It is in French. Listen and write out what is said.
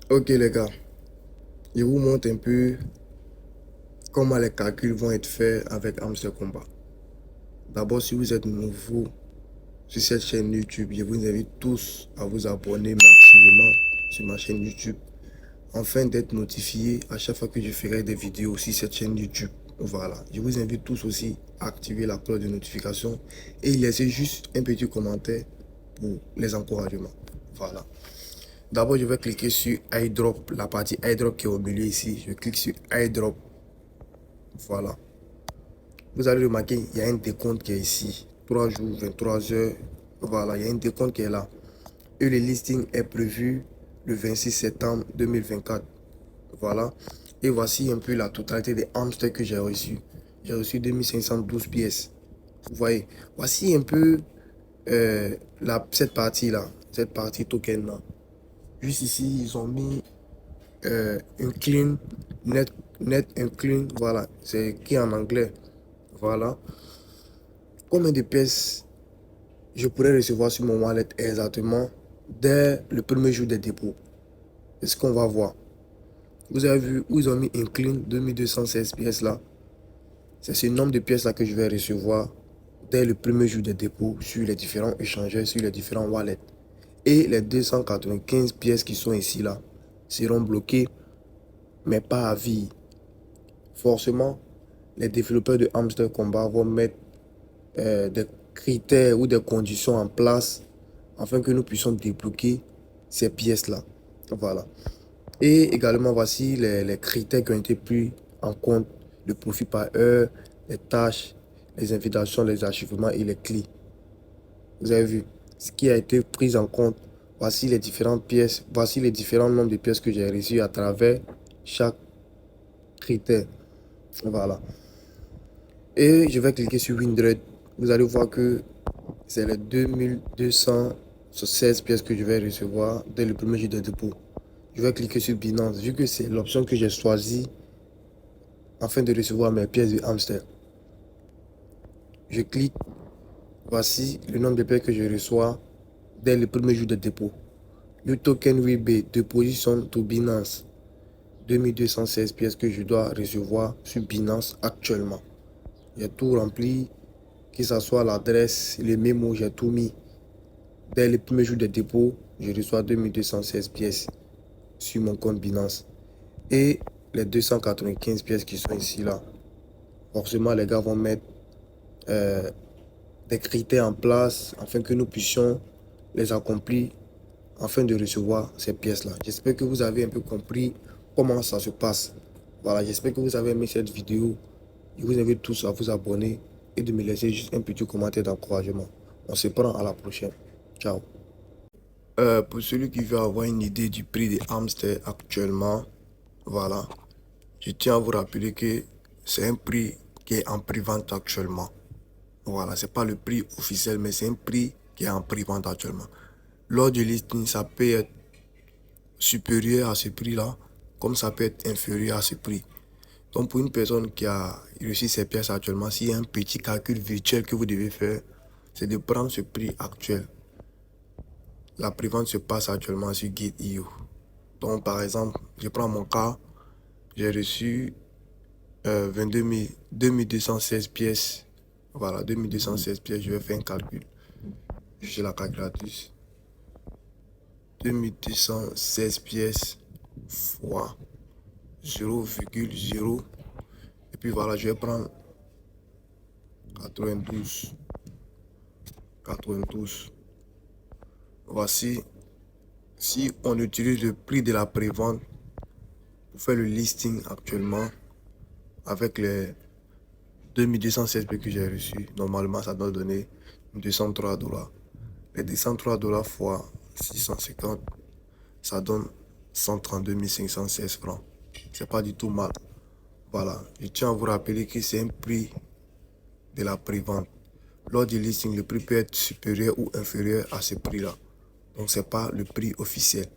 Ok les gars, je vous montre un peu comment les calculs vont être faits avec Hamster Combat. D'abord, si vous êtes nouveau sur cette chaîne YouTube, je vous invite tous à vous abonner massivement sur ma chaîne YouTube afin d'être notifié à chaque fois que je ferai des vidéos sur cette chaîne YouTube. Voilà, je vous invite tous aussi à activer la cloche de notification et laisser juste un petit commentaire pour les encouragements. Voilà. D'abord, je vais cliquer sur iDrop, la partie iDrop qui est au milieu ici. Je clique sur iDrop. Voilà. Vous allez remarquer, il y a un décompte qui est ici. 3 jours, 23 heures. Voilà, il y a un décompte qui est là. Et le listing est prévu le 26 septembre 2024. Voilà. Et voici un peu la totalité des hamsters que j'ai reçus. J'ai reçu 2512 pièces. Vous voyez. Voici un peu cette partie-là. Cette partie token-là. Juste ici, ils ont mis un clean, net un clean. Voilà. C'est qui en anglais. Voilà. Combien de pièces je pourrais recevoir sur mon wallet exactement dès le premier jour des dépôts? C'est ce qu'on va voir. Vous avez vu où ils ont mis un clean 2216 pièces là. C'est ce nombre de pièces là que je vais recevoir dès le premier jour des dépôts sur les différents échangeurs, sur les différents wallets. Et les 295 pièces qui sont ici là seront bloquées, mais pas à vie. Forcément, les développeurs de Hamster Combat vont mettre des critères ou des conditions en place afin que nous puissions débloquer ces pièces-là. Voilà. Et également, voici les critères qui ont été pris en compte. Le profit par heure, les tâches, les invitations, les archivements et les clés. Vous avez vu ce qui a été pris en compte. Voici les différentes pièces. Voici les différents nombres de pièces que j'ai reçues à travers chaque critère. Voilà. Et je vais cliquer sur Windred. Vous allez voir que c'est les 2216 pièces que je vais recevoir dès le premier jour de dépôt. Je vais cliquer sur Binance, vu que c'est l'option que j'ai choisie afin de recevoir mes pièces de hamster. Je clique. Voici le nombre de pièces que je reçois dès le premier jour de dépôt. Le token WB de position to Binance. 2216 pièces que je dois recevoir sur Binance actuellement. J'ai tout rempli, que ce soit l'adresse, les mémos, j'ai tout mis. Dès le premier jour de dépôt, je reçois 2216 pièces sur mon compte Binance. Et les 295 pièces qui sont ici là. Forcément, les gars vont mettre des critères en place afin que nous puissions les accomplir afin de recevoir ces pièces-là. J'espère que vous avez un peu compris comment ça se passe. Voilà, j'espère que vous avez aimé cette vidéo. Je vous invite tous à vous abonner et de me laisser juste un petit commentaire d'encouragement. On se prend à la prochaine. Ciao. Pour celui qui veut avoir une idée du prix des hamsters actuellement, voilà, je tiens à vous rappeler que c'est un prix qui est en prix-vente actuellement. Voilà, c'est pas le prix officiel, mais c'est un prix qui est en prix-vente actuellement. Lors du listing, ça peut être supérieur à ce prix-là, comme ça peut être inférieur à ce prix. Donc pour une personne qui a reçu ses pièces actuellement, s'il y a un petit calcul virtuel que vous devez faire, c'est de prendre ce prix actuel. La pré-vente se passe actuellement sur Gate.io. Donc par exemple, je prends mon cas, j'ai reçu 2216 pièces. Voilà, 2216 pièces, je vais faire un calcul. J'ai la calculatrice. 2216 pièces fois 0,0. Et puis voilà, je vais prendre 92. 92. Voici, si on utilise le prix de la prévente pour faire le listing actuellement avec les 2216 pièces que j'ai reçues, normalement ça doit donner 203 $. Les 203 $ fois 650, ça donne 132 516 francs. C'est pas du tout mal. Voilà, je tiens à vous rappeler que c'est un prix de la prévente. Lors du listing, le prix peut être supérieur ou inférieur à ce prix-là. Donc, c'est pas le prix officiel.